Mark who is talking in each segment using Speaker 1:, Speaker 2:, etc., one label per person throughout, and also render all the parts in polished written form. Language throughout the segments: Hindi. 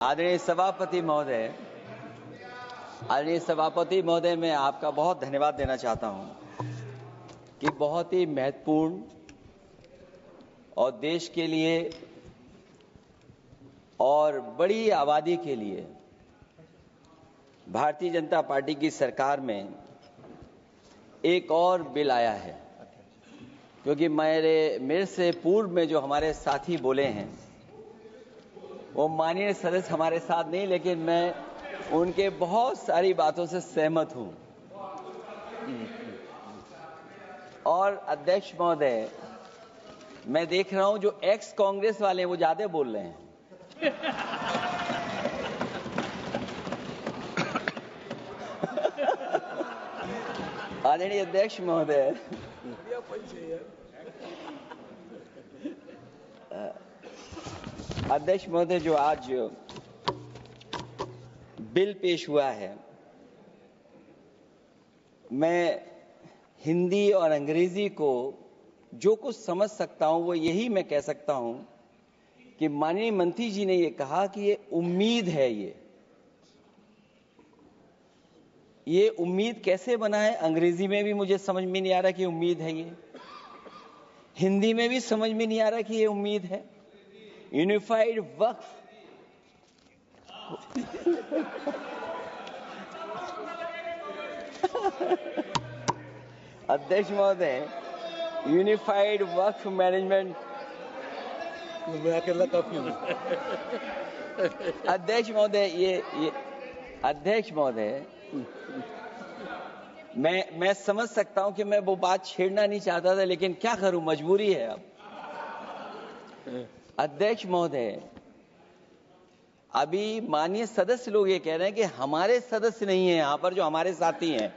Speaker 1: आदरणीय सभापति महोदय, मैं आपका बहुत धन्यवाद देना चाहता हूं कि बहुत ही महत्वपूर्ण और देश के लिए और बड़ी आबादी के लिए भारतीय जनता पार्टी की सरकार में एक और बिल आया है। क्योंकि मेरे से पूर्व में जो हमारे साथी बोले हैं वो माननीय सदस्य हमारे साथ नहीं, लेकिन मैं उनके बहुत सारी बातों से सहमत हूं। और अध्यक्ष महोदय, मैं देख रहा हूं जो एक्स कांग्रेस वाले वो ज्यादा बोल रहे हैं। आदरणीय अध्यक्ष महोदय, जो आज बिल पेश हुआ है, मैं हिंदी और अंग्रेजी को जो कुछ समझ सकता हूं वो यही मैं कह सकता हूं कि माननीय मंत्री जी ने ये कहा कि ये उम्मीद है। ये उम्मीद कैसे बना है, अंग्रेजी में भी मुझे समझ में नहीं आ रहा कि उम्मीद है ये, हिंदी में भी समझ में नहीं आ रहा कि ये उम्मीद है। यूनिफाइड वक्फ अध्यक्ष महोदय, यूनिफाइड वक्फ मैनेजमेंट अध्यक्ष महोदय, मैं समझ सकता हूं कि मैं वो बात छेड़ना नहीं चाहता था, लेकिन क्या करूं, मजबूरी है अब। अध्यक्ष महोदय, अभी माननीय सदस्य लोग ये कह रहे हैं कि हमारे सदस्य नहीं है यहां पर जो हमारे साथी हैं,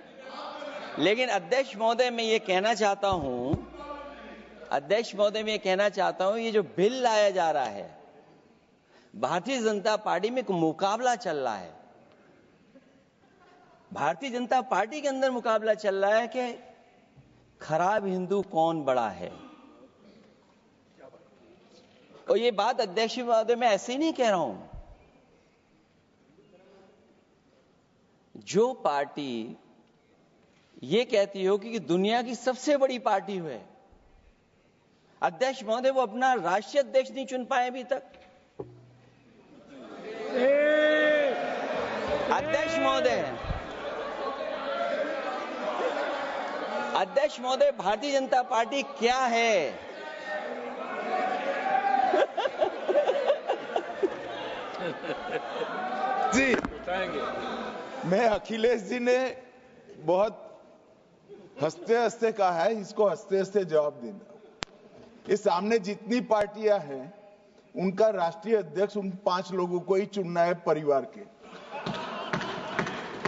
Speaker 1: लेकिन अध्यक्ष महोदय मैं ये कहना चाहता हूं ये जो बिल लाया जा रहा है, भारतीय जनता पार्टी में एक मुकाबला चल रहा है। भारतीय जनता पार्टी के अंदर मुकाबला चल रहा है कि खराब हिंदू कौन बड़ा है। और ये बात अध्यक्ष महोदय मैं ऐसे ही नहीं कह रहा हूं। जो पार्टी ये कहती हो कि दुनिया की सबसे बड़ी पार्टी है, अध्यक्ष महोदय वो अपना राष्ट्रीय अध्यक्ष नहीं चुन पाए अभी तक। अध्यक्ष महोदय, भारतीय जनता पार्टी क्या है?
Speaker 2: जी, मैं अखिलेश जी ने बहुत हंसते हंसते कहा है, इसको हंसते हंसते जवाब देना। इस सामने जितनी पार्टियां हैं उनका राष्ट्रीय अध्यक्ष उन 5 लोगों को ही चुनना है परिवार के।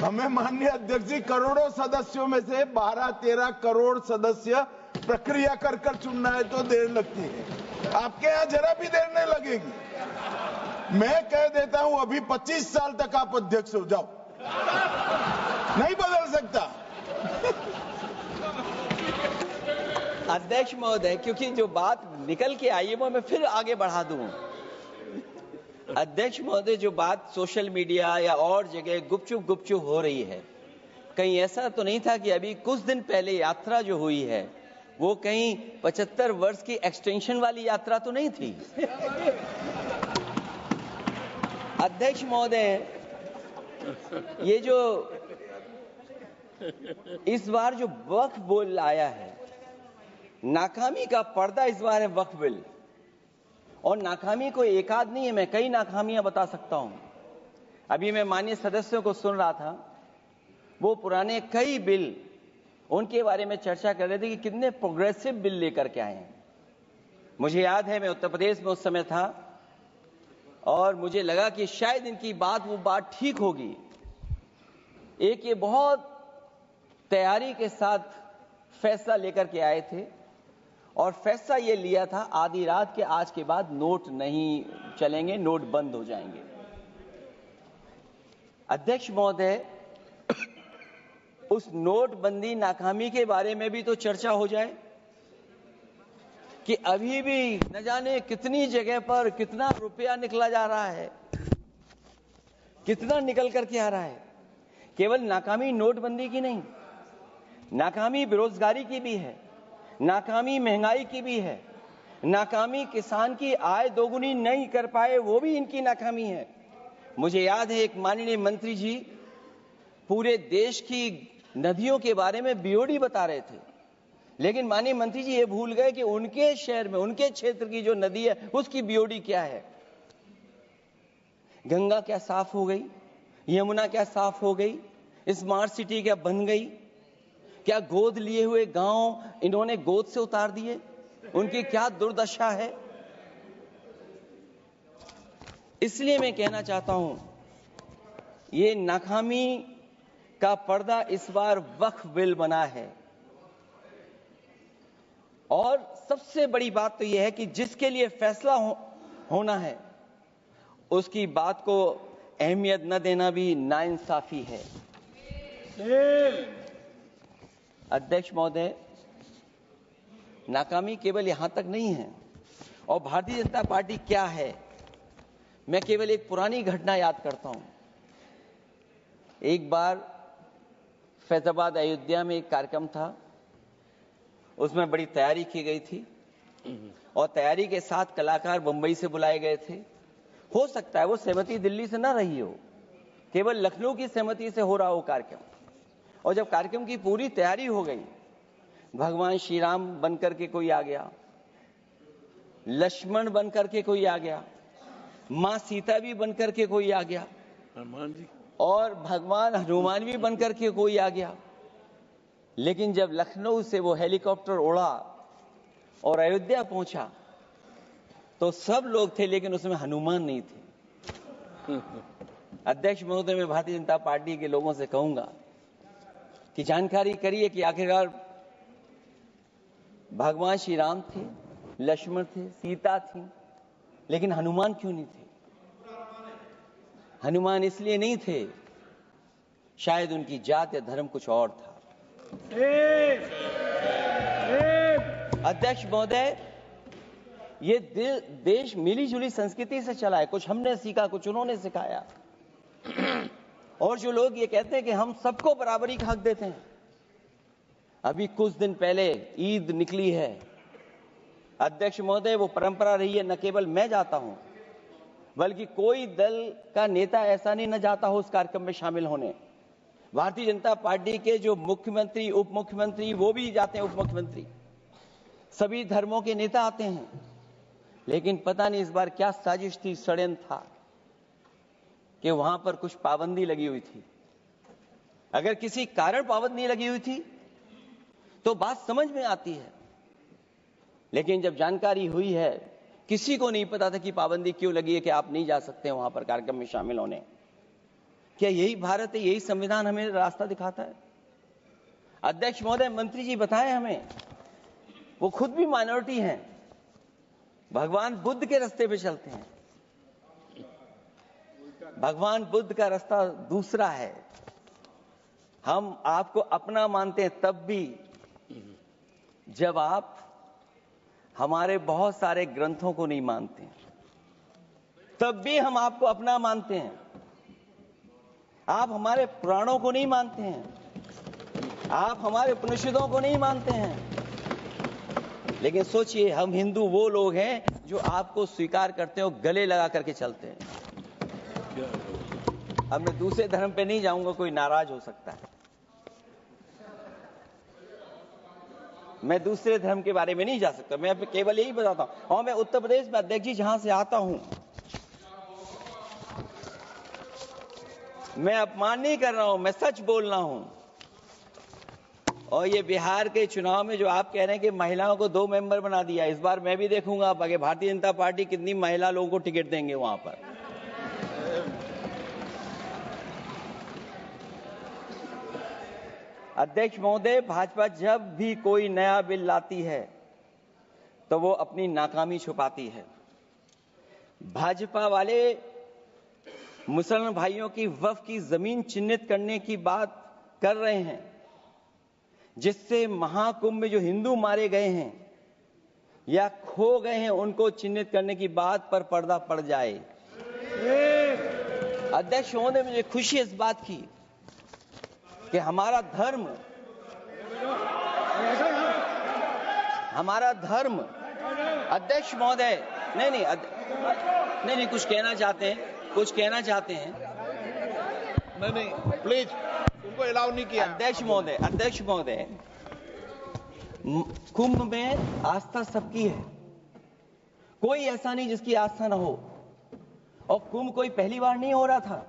Speaker 2: हमें माननीय अध्यक्ष जी करोड़ों सदस्यों में से 12-13 करोड़ सदस्य प्रक्रिया कर चुनना है तो देर लगती है। आपके यहां जरा भी देर नहीं लगेगी। मैं कह देता हूं अभी 25 साल तक आप अध्यक्ष हो जाओ, नहीं बदल सकता।
Speaker 1: अध्यक्ष महोदय, क्योंकि जो बात निकल के आई है वो मैं फिर आगे बढ़ा दूं। अध्यक्ष महोदय, जो बात सोशल मीडिया या और जगह गुपचुप हो रही है, कहीं ऐसा तो नहीं था कि अभी कुछ दिन पहले यात्रा जो हुई है वो कहीं 75 वर्ष की एक्सटेंशन वाली यात्रा तो नहीं थी? अध्यक्ष महोदय, ये जो इस बार जो वक्फ बिल आया है, नाकामी का पर्दा इस बार है वक्फ बिल। और नाकामी को एक आध नहीं है, मैं कई नाकामियां बता सकता हूं। अभी मैं माननीय सदस्यों को सुन रहा था, वो पुराने कई बिल उनके बारे में चर्चा कर रहे थे कि कितने प्रोग्रेसिव बिल लेकर के आए हैं। मुझे याद है मैं उत्तर प्रदेश में उस समय था और मुझे लगा कि शायद इनकी वो बात ठीक होगी। एक ये बहुत तैयारी के साथ फैसला लेकर के आए थे और फैसला ये लिया था आधी रात के आज के बाद नोट नहीं चलेंगे, नोट बंद हो जाएंगे। अध्यक्ष महोदय, उस नोटबंदी नाकामी के बारे में भी तो चर्चा हो जाए कि अभी भी न जाने कितनी जगह पर कितना रुपया निकला जा रहा है। कितना निकल करके आ रहा है। केवल नाकामी नोटबंदी की नहीं, नाकामी बेरोजगारी की भी है, नाकामी महंगाई की भी है, नाकामी किसान की आय दोगुनी नहीं कर पाए वो भी इनकी नाकामी है। मुझे याद है एक माननीय मंत्री जी पूरे देश की नदियों के बारे में बीओडी बता रहे थे, लेकिन माननीय मंत्री जी ये भूल गए कि उनके शहर में, उनके क्षेत्र की जो नदी है उसकी बीओडी क्या है। गंगा क्या साफ हो गई, यमुना क्या साफ हो गई, स्मार्ट सिटी क्या बन गई, क्या गोद लिए हुए गांव इन्होंने गोद से उतार दिए, उनकी क्या दुर्दशा है। इसलिए मैं कहना चाहता हूं, ये नाकामी का पर्दा इस बार वक्फ बिल बना है। और सबसे बड़ी बात तो यह है कि जिसके लिए फैसला होना है उसकी बात को अहमियत न देना भी नाइंसाफी है। अध्यक्ष महोदय, नाकामी केवल यहां तक नहीं है। और भारतीय जनता पार्टी क्या है, मैं केवल एक पुरानी घटना याद करता हूं। एक बार फैजाबाद अयोध्या में एक कार्यक्रम था, उसमें बड़ी तैयारी की गई थी और तैयारी के साथ कलाकार बंबई से बुलाए गए थे। हो सकता है वो सहमति दिल्ली से ना रही हो, केवल लखनऊ की सहमति से हो रहा हो कार्यक्रम। और जब कार्यक्रम की पूरी तैयारी हो गई, भगवान श्री राम बनकर के कोई आ गया, लक्ष्मण बनकर के कोई आ गया, मां सीता भी बनकर के कोई आ गया, और भगवान हनुमान भी बनकर के कोई आ गया। लेकिन जब लखनऊ से वो हेलीकॉप्टर उड़ा और अयोध्या पहुंचा तो सब लोग थे, लेकिन उसमें हनुमान नहीं थे। अध्यक्ष महोदय, मैं भारतीय जनता पार्टी के लोगों से कहूंगा कि जानकारी करिए कि आखिरकार भगवान श्री राम थे, लक्ष्मण थे, सीता थी, लेकिन हनुमान क्यों नहीं थे? हनुमान इसलिए नहीं थे, शायद उनकी जात या धर्म कुछ और था। अध्यक्ष महोदय, ये देश मिली जुली संस्कृति से चला है। कुछ हमने सीखा, कुछ उन्होंने सिखाया। और जो लोग ये कहते हैं कि हम सबको बराबरी का हक देते हैं, अभी कुछ दिन पहले ईद निकली है। अध्यक्ष महोदय, वो परंपरा रही है, न केवल मैं जाता हूं बल्कि कोई दल का नेता ऐसा नहीं न जाता हो उस कार्यक्रम में शामिल होने। भारतीय जनता पार्टी के जो मुख्यमंत्री, उप मुख्यमंत्री, वो भी जाते हैं, उप मुख्यमंत्री, सभी धर्मों के नेता आते हैं। लेकिन पता नहीं इस बार क्या साजिश थी, षड्यंत्र था कि वहां पर कुछ पाबंदी लगी हुई थी। अगर किसी कारण पाबंदी लगी हुई थी तो बात समझ में आती है, लेकिन जब जानकारी हुई है, किसी को नहीं पता था कि पाबंदी क्यों लगी है कि आप नहीं जा सकते वहां पर कार्यक्रम में शामिल होने। क्या यही भारत है, यही संविधान हमें रास्ता दिखाता है? अध्यक्ष महोदय, मंत्री जी बताएं हमें, वो खुद भी माइनॉरिटी हैं, भगवान बुद्ध के रास्ते पे चलते हैं। भगवान बुद्ध का रास्ता दूसरा है। हम आपको अपना मानते हैं तब भी जब आप हमारे बहुत सारे ग्रंथों को नहीं मानते, तब भी हम आपको अपना मानते हैं। आप हमारे पुराणों को नहीं मानते हैं, आप हमारे उपनिषदों को नहीं मानते हैं, लेकिन सोचिए, हम हिंदू वो लोग हैं जो आपको स्वीकार करते हैं और गले लगा करके चलते हैं। अब मैं दूसरे धर्म पे नहीं जाऊंगा, कोई नाराज हो सकता है। मैं दूसरे धर्म के बारे में नहीं जा सकता, मैं केवल यही बताता हूं। और मैं उत्तर प्रदेश में, अध्यक्ष जी, जहां से आता हूं, मैं अपमान नहीं कर रहा हूं, मैं सच बोल रहा हूं। और ये बिहार के चुनाव में जो आप कह रहे हैं कि महिलाओं को 2 मेंबर बना दिया, इस बार मैं भी देखूंगा आगे भारतीय जनता पार्टी कितनी महिला लोगों को टिकट देंगे वहां पर। अध्यक्ष महोदय, भाजपा जब भी कोई नया बिल लाती है तो वो अपनी नाकामी छुपाती है। भाजपा वाले मुसलमान भाइयों की वक्फ की जमीन चिन्हित करने की बात कर रहे हैं, जिससे महाकुंभ में जो हिंदू मारे गए हैं या खो गए हैं, उनको चिन्हित करने की बात पर पर्दा पड़ जाए। अध्यक्ष महोदय, मुझे खुशी इस बात की कि हमारा धर्म अध्यक्ष महोदय नहीं कुछ कहना चाहते हैं
Speaker 2: नहीं प्लीज, उनको अलाउ नहीं किया।
Speaker 1: अध्यक्ष महोदय, कुंभ में आस्था सबकी है, कोई ऐसा नहीं जिसकी आस्था ना हो। और कुंभ कोई पहली बार नहीं हो रहा था।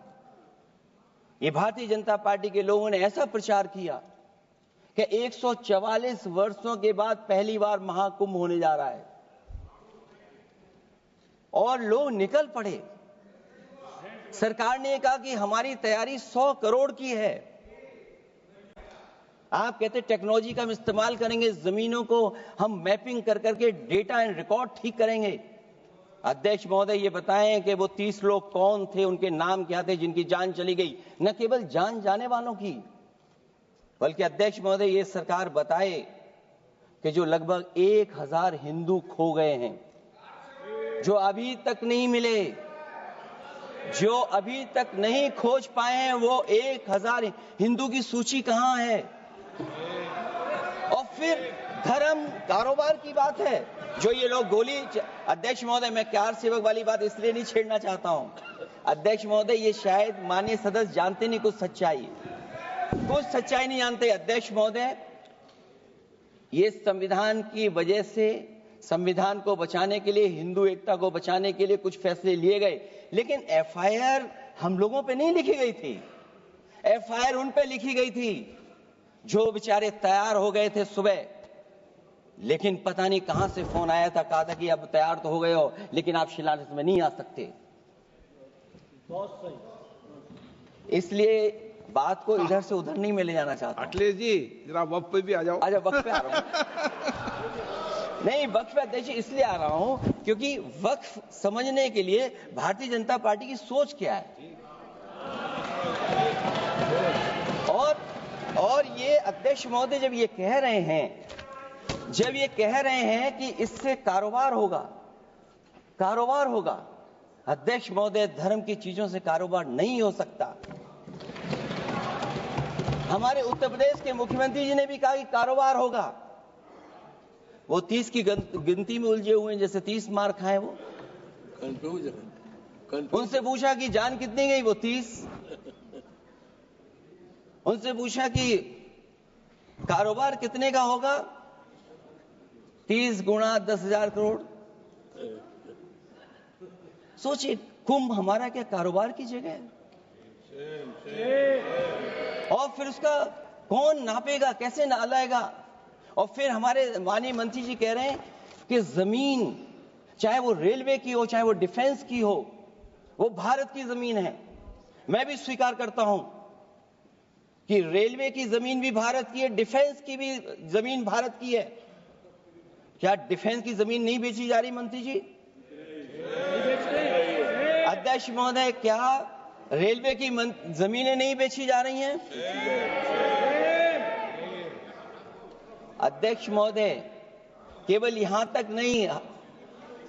Speaker 1: ये भारतीय जनता पार्टी के लोगों ने ऐसा प्रचार किया कि 144 वर्षों के बाद पहली बार महाकुंभ होने जा रहा है और लोग निकल पड़े। सरकार ने कहा कि हमारी तैयारी 100 करोड़ की है। आप कहते टेक्नोलॉजी का हम इस्तेमाल करेंगे, जमीनों को हम मैपिंग कर करके डेटा एंड रिकॉर्ड ठीक करेंगे। अध्यक्ष महोदय, ये बताएं कि वो 30 लोग कौन थे, उनके नाम क्या थे जिनकी जान चली गई, न केवल जान जाने वालों की, बल्कि अध्यक्ष महोदय ये सरकार बताए कि जो लगभग 1000 हिंदू खो गए हैं, जो अभी तक नहीं मिले, जो अभी तक नहीं खोज पाए हैं, वो 1000 हिंदू की सूची कहां है? और फिर धर्म कारोबार की बात है, जो ये लोग गोली। अध्यक्ष महोदय, मैं कार सेवक वाली बात इसलिए नहीं छेड़ना चाहता हूं। अध्यक्ष महोदय, ये शायद माननीय सदस्य जानते नहीं कुछ सच्चाई नहीं जानते। अध्यक्ष महोदय, ये संविधान की वजह से, संविधान को बचाने के लिए, हिंदू एकता को बचाने के लिए कुछ फैसले लिए गए, लेकिन एफआईआर हम लोगों पे नहीं लिखी गई थी। एफआईआर उन पे लिखी गई थी जो बेचारे तैयार हो गए थे सुबह, लेकिन पता नहीं कहां से फोन आया था, कहा था कि अब तैयार तो हो गए हो, लेकिन आप शिलान्यास में नहीं आ सकते। इसलिए बात को इधर से उधर नहीं में ले जाना चाहता।
Speaker 2: अखिलेश जी, जरा वक्त पे भी आ जाओ।
Speaker 1: वक्त पे आ रहा हूं। नहीं, वक्त पे अध्यक्ष इसलिए आ रहा हूं क्योंकि वक्त समझने के लिए भारतीय जनता पार्टी की सोच क्या है। और ये अध्यक्ष महोदय जब ये कह रहे हैं कि इससे कारोबार होगा, अध्यक्ष महोदय, धर्म की चीजों से कारोबार नहीं हो सकता। हमारे उत्तर प्रदेश के मुख्यमंत्री जी ने भी कहा कि कारोबार होगा। वो 30 की गिनती में उलझे हुए हैं, जैसे 30 मार खाए वो। उनसे पूछा कि जान कितनी गई, वो 30। उनसे पूछा कि कारोबार कितने का होगा, 30 गुणा 10,000 करोड़। सोचिए, कुंभ हमारा क्या कारोबार की जगह है? और फिर उसका कौन नापेगा, कैसे नालाएगा? और फिर हमारे माननीय मंत्री जी कह रहे हैं कि जमीन, चाहे वो रेलवे की हो, चाहे वो डिफेंस की हो, वो भारत की जमीन है। मैं भी स्वीकार करता हूं कि रेलवे की जमीन भी भारत की है, डिफेंस की भी जमीन भारत की है। क्या डिफेंस की जमीन नहीं बेची जा रही मंत्री जी? अध्यक्ष महोदय, क्या रेलवे की जमीनें नहीं बेची जा रही हैं? अध्यक्ष महोदय, केवल यहां तक नहीं,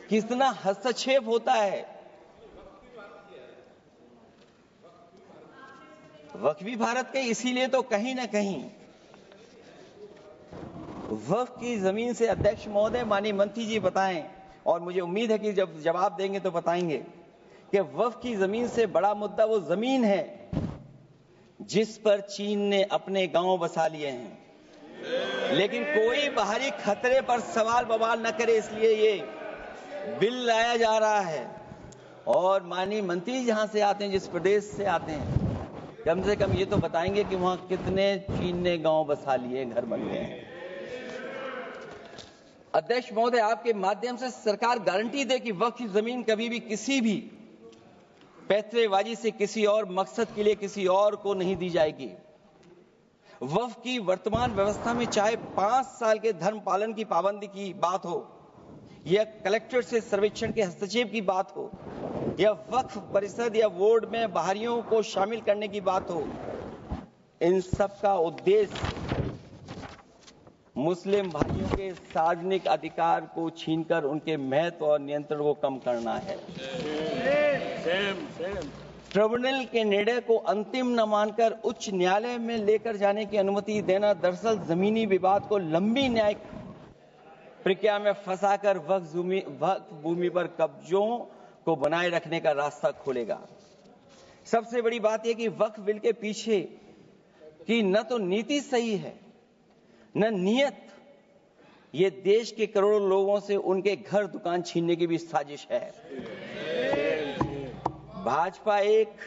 Speaker 1: कितना हस्तक्षेप होता है। वक्फ भी भारत के, इसीलिए तो कहीं ना कहीं वक्फ की जमीन से, अध्यक्ष महोदय, माननीय मंत्री जी बताएं, और मुझे उम्मीद है कि जब जवाब देंगे तो बताएंगे कि वक्फ की जमीन से बड़ा मुद्दा वो जमीन है जिस पर चीन ने अपने गांव बसा लिए हैं, लेकिन कोई बाहरी खतरे पर सवाल बवाल न करे, इसलिए ये बिल लाया जा रहा है। और माननीय मंत्री जहां से आते हैं, जिस प्रदेश से आते हैं, कम से कम ये तो बताएंगे कि वहां कितने चीन ने गांव बसा लिए, घर बन गए हैं। अध्यक्ष महोदय, आपके माध्यम से सरकार गारंटी दे कि वक्फ की जमीन कभी भी किसी भी पैतरेबाजी से किसी और मकसद के लिए किसी और को नहीं दी जाएगी। वक्फ की वर्तमान व्यवस्था में चाहे 5 साल के धर्म पालन की पाबंदी की बात हो, या कलेक्टर से सर्वेक्षण के हस्तक्षेप की बात हो, या वक्फ परिषद या बोर्ड में बाहरियों को शामिल करने की बात हो, इन सब का उद्देश्य मुस्लिम भाइयों के सार्वजनिक अधिकार को छीनकर उनके महत्व और नियंत्रण को कम करना है। ट्रिब्यूनल के निर्णय को अंतिम न मानकर उच्च न्यायालय में लेकर जाने की अनुमति देना दरअसल जमीनी विवाद को लंबी न्यायिक प्रक्रिया में फंसाकर वक्फ भूमि पर कब्जों को बनाए रखने का रास्ता खोलेगा। सबसे बड़ी बात यह कि वक्फ बिल के पीछे की न तो नीति सही है न नीयत। ये देश के करोड़ों लोगों से उनके घर दुकान छीनने की भी साजिश है। भाजपा एक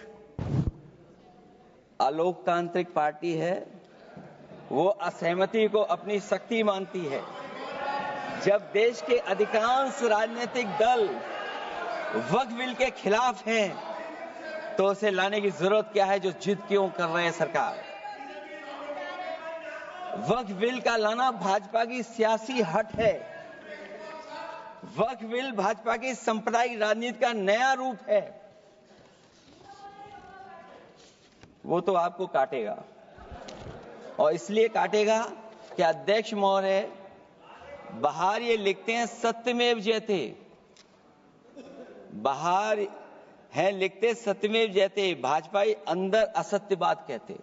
Speaker 1: अलोकतांत्रिक पार्टी है। वो असहमति को अपनी शक्ति मानती है। जब देश के अधिकांश राजनीतिक दल वक्फ बिल के खिलाफ हैं, तो उसे लाने की जरूरत क्या है जो जिद क्यों कर रहे हैं सरकार। वक्फ बिल का लाना भाजपा की सियासी हट है। वक्फ बिल भाजपा की सांप्रदायिक राजनीति का नया रूप है। वो तो आपको काटेगा, और इसलिए काटेगा कि अध्यक्ष महोदय बाहर ये लिखते हैं सत्यमेव जयते, बाहर है लिखते सत्यमेव जयते, भाजपाई अंदर असत्य बात कहते।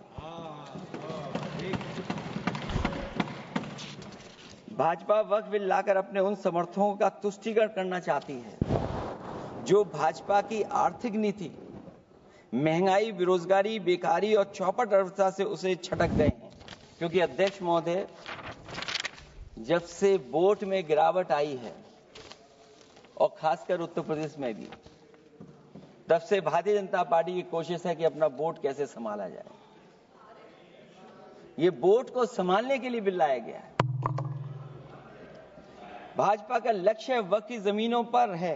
Speaker 1: भाजपा वक्फ बिल लाकर अपने उन समर्थकों का तुष्टीकरण करना चाहती है जो भाजपा की आर्थिक नीति, महंगाई, बेरोजगारी, बेकारी और चौपट अर्थव्यवस्था से उसे छटक गए हैं। क्योंकि अध्यक्ष महोदय, जब से वोट में गिरावट आई है और खासकर उत्तर प्रदेश में भी, तब से भारतीय जनता पार्टी की कोशिश है कि अपना वोट कैसे संभाला जाए। ये वोट को संभालने के लिए बिल लाया गया है। भाजपा का लक्ष्य वक्फ की जमीनों पर है।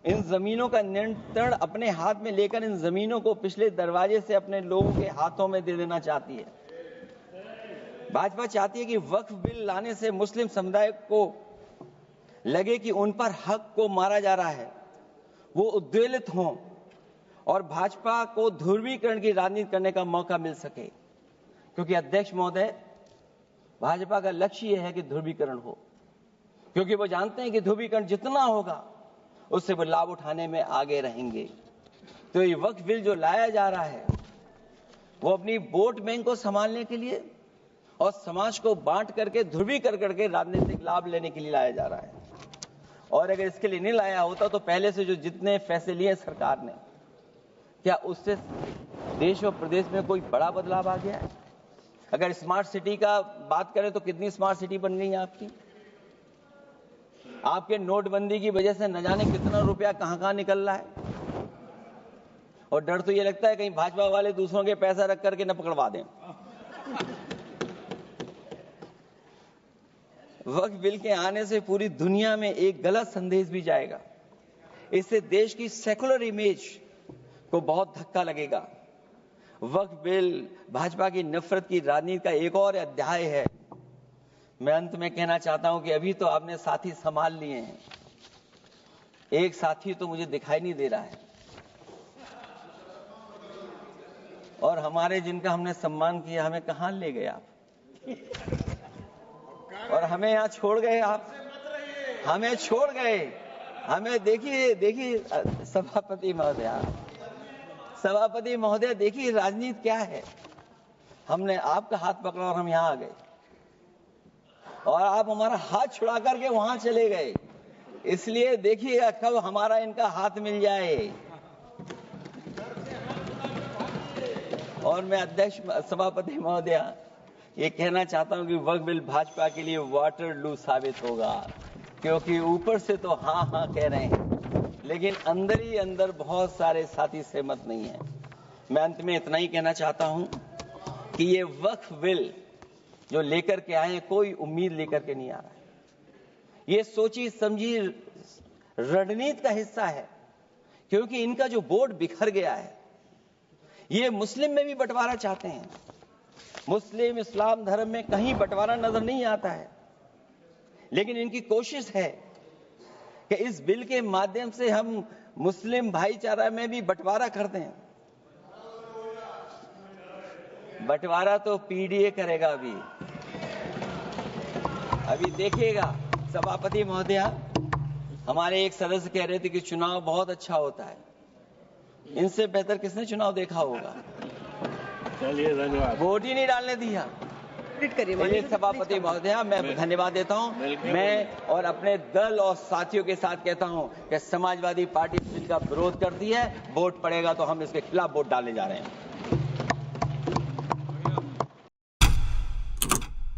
Speaker 1: इन जमीनों का नियंत्रण अपने हाथ में लेकर इन जमीनों को पिछले दरवाजे से अपने लोगों के हाथों में दे देना चाहती है। भाजपा चाहती है कि वक्फ बिल लाने से मुस्लिम समुदाय को लगे कि उन पर हक को मारा जा रहा है, वो उद्वेलित हों और भाजपा को ध्रुवीकरण की राजनीति करने का मौका मिल सके। क्योंकि अध्यक्ष महोदय, भाजपा का लक्ष्य यह है कि ध्रुवीकरण हो, क्योंकि वो जानते हैं कि ध्रुवीकरण जितना होगा उससे वो लाभ उठाने में आगे रहेंगे। तो ये वक्फ बिल जो लाया जा रहा है वो अपनी वोट बैंक को संभालने के लिए और समाज को बांट करके ध्रुवीकरण राजनीतिक लाभ लेने के लिए लाया जा रहा है। और अगर इसके लिए नहीं लाया होता तो पहले से जो जितने फैसले लिए सरकार ने, क्या उससे देश और प्रदेश में कोई बड़ा बदलाव आ गया है? अगर स्मार्ट सिटी का बात करें तो कितनी स्मार्ट सिटी बन गई है आपकी? आपके नोटबंदी की वजह से न जाने कितना रुपया कहां निकल रहा है। और डर तो ये लगता है कहीं भाजपा वाले दूसरों के पैसा रख करके न पकड़वा दें। वक्फ बिल के आने से पूरी दुनिया में एक गलत संदेश भी जाएगा। इससे देश की सेकुलर इमेज को बहुत धक्का लगेगा। वक्फ बिल भाजपा की नफरत की राजनीति का एक और अध्याय है। मैं अंत में कहना चाहता हूं कि अभी तो आपने साथी संभाल लिए हैं, एक साथी तो मुझे दिखाई नहीं दे रहा है। और हमारे जिनका हमने सम्मान किया, हमें कहां ले गए आप? और हमें यहां छोड़ गए आप, हमें छोड़ गए। हमें देखिए सभापति महोदय देखिए राजनीति क्या है। हमने आपका हाथ पकड़ा और हम यहां आ गए, और आप हमारा हाथ छुड़ा करके वहां चले गए। इसलिए देखिएगा कब हमारा इनका हाथ मिल जाए। और मैं अध्यक्ष सभापति महोदय ये कहना चाहता हूं कि वक्फ बिल भाजपा के लिए वाटरलू साबित होगा। क्योंकि ऊपर से तो हाँ हाँ कह रहे हैं, लेकिन अंदर ही अंदर बहुत सारे साथी सहमत नहीं है। मैं अंत में इतना ही कहना चाहता हूं कि ये वक्फ बिल जो लेकर के आए हैं, कोई उम्मीद लेकर के नहीं आ रहा है। ये सोची समझी रणनीति का हिस्सा है। क्योंकि इनका जो बोर्ड बिखर गया है, ये मुस्लिम में भी बंटवारा चाहते हैं। मुस्लिम इस्लाम धर्म में कहीं बंटवारा नजर नहीं आता है, लेकिन इनकी कोशिश है कि इस बिल के माध्यम से हम मुस्लिम भाईचारा में भी बंटवारा करते हैं। बंटवारा तो पीडीए करेगा। अभी देखिएगा सभापति महोदया, हमारे एक सदस्य कह रहे थे कि चुनाव बहुत अच्छा होता है। इनसे बेहतर किसने चुनाव देखा होगा?
Speaker 3: चलिए धन्यवाद।
Speaker 1: वोट ही नहीं डालने दिया। चलिए सभापति महोदया, मैं धन्यवाद देता हूं। मैं और अपने दल और साथियों के साथ कहता हूं कि समाजवादी पार्टी बिल का विरोध करती है, वोट पड़ेगा तो हम इसके खिलाफ वोट डालने जा रहे हैं।